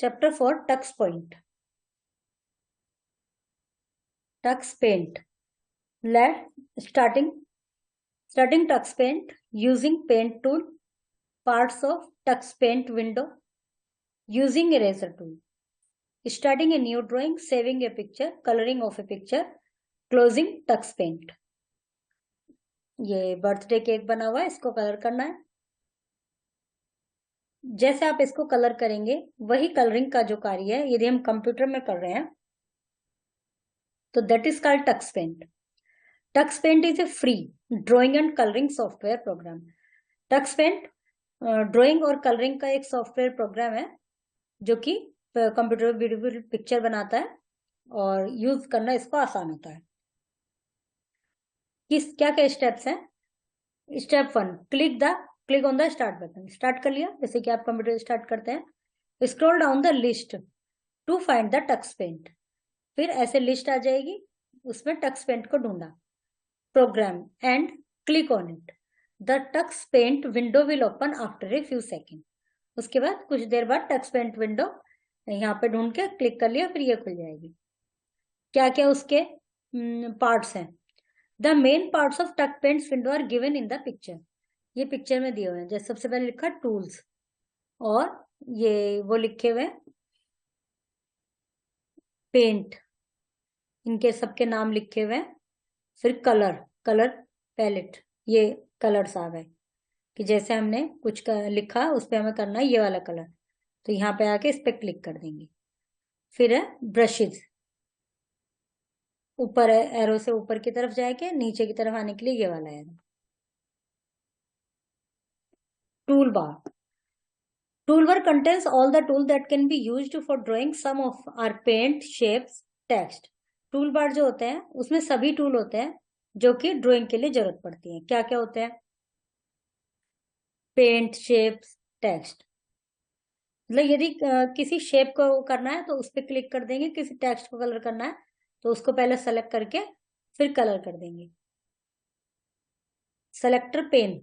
Chapter 4, Tux Point. Tux Paint. Starting Tux Paint using Paint tool, parts of Tux Paint window, using eraser tool. Starting a new drawing, saving a picture, coloring of a picture, closing Tux Paint. ये birthday cake बना हुआ है, इसको colour करना है. जैसे आप इसको कलर करेंगे वही कलरिंग का जो कार्य है यदि हम कंप्यूटर में कर रहे हैं तो that is called Tux Paint. Tux Paint is a free drawing and colouring software program. Tux Paint drawing और कलरिंग का एक सॉफ्टवेयर प्रोग्राम है जो कि कंप्यूटर ब्यूटीफुल पिक्चर बनाता है और यूज करना इसको आसान होता है. क्या क्या स्टेप्स हैं? Step 1, click on the start button. Start कर लिया, जैसे कि आप कंप्यूटर स्टार्ट करते हैं. Scroll down the list to find the Tux Paint. फिर ऐसे लिस्ट आ जाएगी, उसमें टक्स पेंट को ढूंढा. Program and click on it. The Tux Paint window will open after a few second. उसके बाद कुछ देर बाद टक्स पेंट विंडो यहाँ पे ढूंढ के क्लिक कर लिया, फिर ये खुल जाएगी. क्या क्या उसके पार्ट्स हैं? The main parts of Tux Paint's window are given in the picture. ये पिक्चर में दिए हुए हैं. जैसे सबसे पहले लिखा टूल्स और ये वो लिखे हुए पेंट, इनके सबके नाम लिखे हुए हैं. फिर कलर पैलेट, ये कलर्स आ गए कि जैसे हमने कुछ लिखा उस पर हमें करना है ये वाला कलर, तो यहाँ पे आके इस पे क्लिक कर देंगे. फिर है ब्रशेज, ऊपर एरो से ऊपर की तरफ जाएंगे, नीचे की तरफ आने के लिए ये वाला arrow. Toolbar contains all the tools that can be used for drawing. Some of our paint, shapes, text. Toolbar जो होते हैं उसमें सभी टूल होते हैं जो कि ड्राइंग के लिए जरूरत पड़ती है. क्या क्या होते हैं? Paint, shapes, text. मतलब यदि किसी शेप को करना है तो उस पर क्लिक कर देंगे. किसी टेक्स्ट को कलर करना है तो उसको पहले सेलेक्ट करके फिर कलर कर देंगे. Selector pen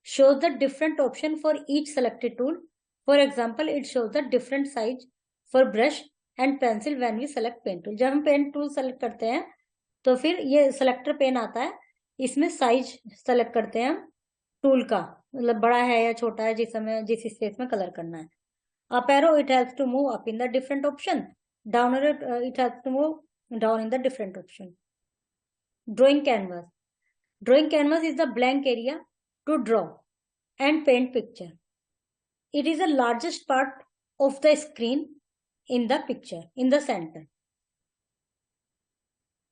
shows the different option for each selected tool. For example, it shows the different size for brush and pencil when we select pen tool. जब हम पेन टूल सेलेक्ट करते हैं तो फिर ये सेलेक्टर पेन आता है, इसमें साइज सेलेक्ट करते हैं हम टूल का, मतलब बड़ा है या छोटा है, जिस स्पेस में कलर करना है. Up arrow it helps to move up in the different option. Down arrow it helps to move down in the different option. Drawing canvas is the blank area to draw and paint picture. It is the largest part of the screen in the picture, in the center.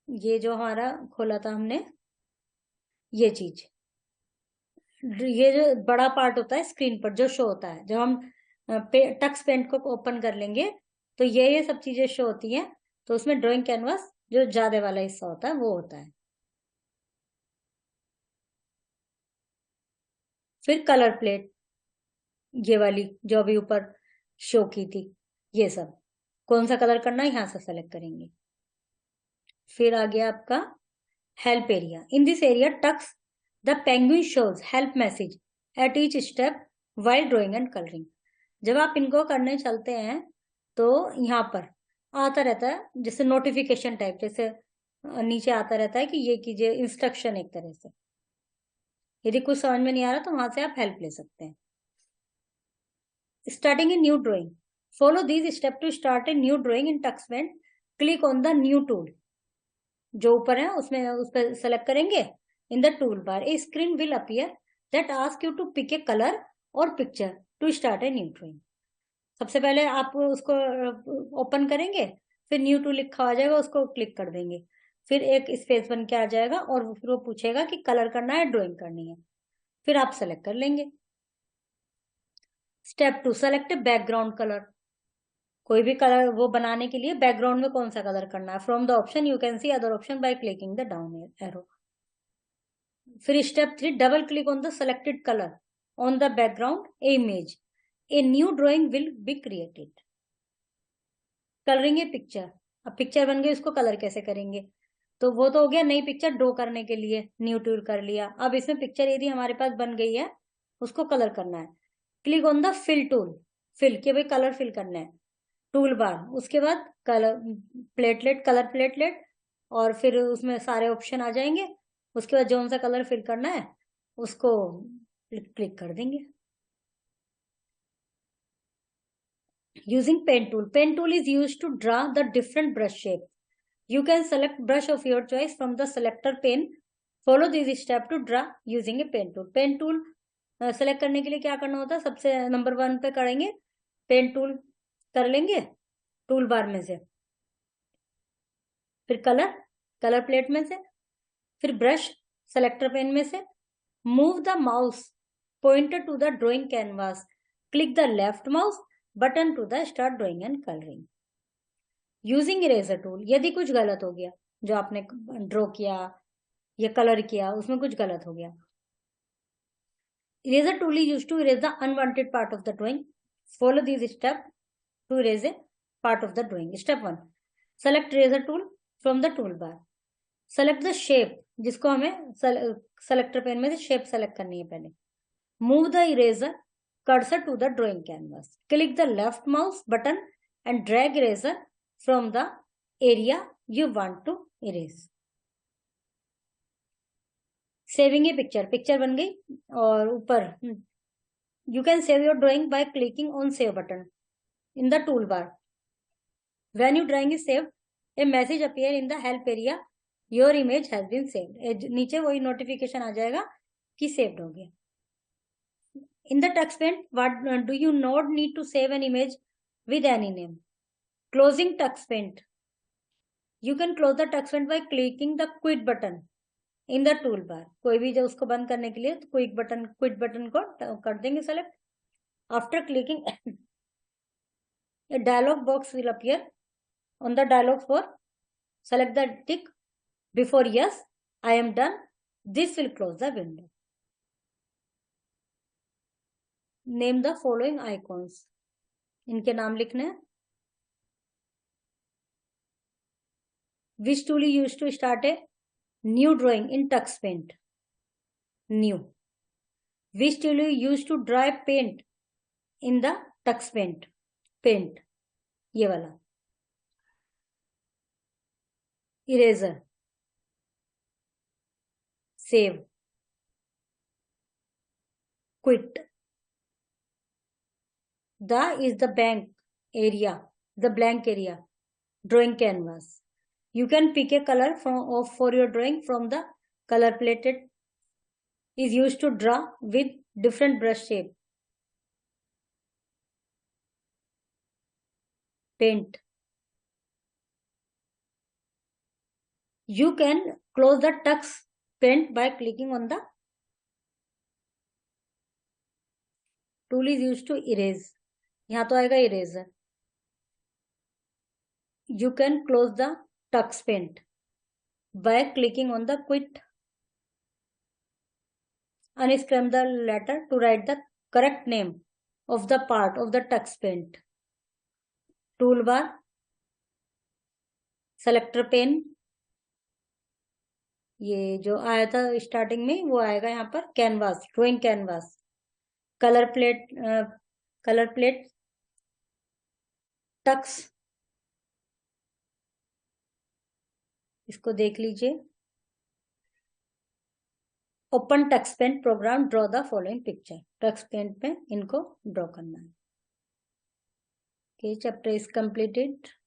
ये जो हमारा खोला था हमने, ये चीज, ये जो बड़ा पार्ट होता है स्क्रीन पर जो शो होता है, जब हम टक्स पेंट को ओपन कर लेंगे तो ये सब चीजें शो होती हैं. तो उसमें ड्राइंग कैनवास जो ज्यादा वाला हिस्सा होता है वो होता है. फिर कलर प्लेट, ये वाली जो अभी ऊपर शो की थी, ये सब कौन सा कलर करना है यहाँ से सेलेक्ट करेंगे. फिर आ गया आपका help area. In this area Tux the penguin shows help message at each step while drawing and colouring. जब आप इनको करने चलते हैं तो यहाँ पर आता रहता है जैसे नोटिफिकेशन टाइप, जैसे नीचे आता रहता है कि ये कीजिए, इंस्ट्रक्शन एक तरह से. यदि कुछ समझ में नहीं आ रहा तो वहां से आप हेल्प ले सकते हैं. Starting a new drawing. Follow these steps to start a new drawing in Tux Paint. Click on the new tool. जो ऊपर है उसमें उस पर सेलेक्ट करेंगे. In the toolbar, a screen will appear that asks you to pick a color or picture to start a new drawing. सबसे पहले आप उसको ओपन करेंगे, फिर न्यू टूल लिखा आ जाएगा, उसको क्लिक कर देंगे, फिर एक स्पेस बन के आ जाएगा और फिर वो पूछेगा कि कलर करना है ड्राइंग करनी है, फिर आप सेलेक्ट कर लेंगे. Step 2, select background colour. कोई भी कलर वो बनाने के लिए बैकग्राउंड में कौन सा कलर करना है. From the option you can see other option by clicking the down arrow. फिर step 3, double click on the selected colour on the background image. A new drawing will be created. Colouring a picture. अब picture बन गई, उसको colour कैसे करेंगे? तो वो तो हो गया नई पिक्चर ड्रॉ करने के लिए, न्यू टूल कर लिया. अब इसमें पिक्चर यदि हमारे पास बन गई है, उसको कलर करना है. Click on the fill tool fill के भाई कलर फिल करना है, टूल बार, उसके बाद कलर प्लेटलेट, कलर प्लेटलेट, और फिर उसमें सारे ऑप्शन आ जाएंगे। उसके बाद जो सा कलर फिल करना है उसको क्लिक कर देंगे। Using pen tool. Pen tool is used to draw the different brush shape. You can select brush of your choice from the selector pane. Follow this step to draw using a pen tool. Pen tool select करने के लिए क्या करना होता है, सबसे number 1 पे करेंगे, पेन टूल कर लेंगे टूल बार में से, फिर कलर, कलर प्लेट में से, फिर ब्रश सेलेक्टर पेन में से, move the mouse pointer to the drawing canvas, click the left mouse button to the start drawing and colouring. Using eraser tool, यदि कुछ गलत हो गया, जो आपने ड्रॉ किया या कलर किया उसमें कुछ गलत हो गया, eraser tool is used to erase the unwanted part of the drawing. Follow this step to erase a part of the drawing. Step 1, select eraser tool from the tool bar. Select the shape, जिसको हमें selector pen में से shape select करनी है पहले। Move the eraser cursor to the drawing canvas, click the left mouse button and drag eraser from the area you want to erase. Saving a picture, picture बन गई, और ऊपर you can save your drawing by clicking on save button in the toolbar. When your drawing is saved, a message appear in the help area, your image has been saved. नीचे वही notification आ जाएगा कि saved हो गया. In the text paint, what do you not need to save an image with any name? Closing text paint. You can close the text paint by clicking the quit button in the toolbar. कोई भी जो उसको बंद करने के लिए तो quick button, quit button को कर देंगे select. After clicking, a dialog box will appear. On the dialog box, select the tick before yes, I am done. This will close the window. Name the following icons. इनके नाम लिखने हैं. Which tool is used to start a new drawing in text paint? New. Which tool is used to draw paint in the text paint? Paint. ये वाला. Eraser. Save. Quit. The is the blank area. The blank area. Drawing canvas. You can pick a color for your drawing from the color plated. Is used to draw with different brush shape. Paint. You can close the text paint by clicking on the tool is used to erase. यहाँ तो आएगा eraser. You can close the text paint by clicking on the quit. Unscram the letter to write the correct name of the part of the text paint. Toolbar, selector pane. ये जो आया था starting में वो आएगा यहाँ पर canvas, drawing canvas. Colour plate, Tux, इसको देख लीजिए. Open text paint program, draw the following picture. Text paint में इनको ड्रॉ करना है. Okay, chapter is completed.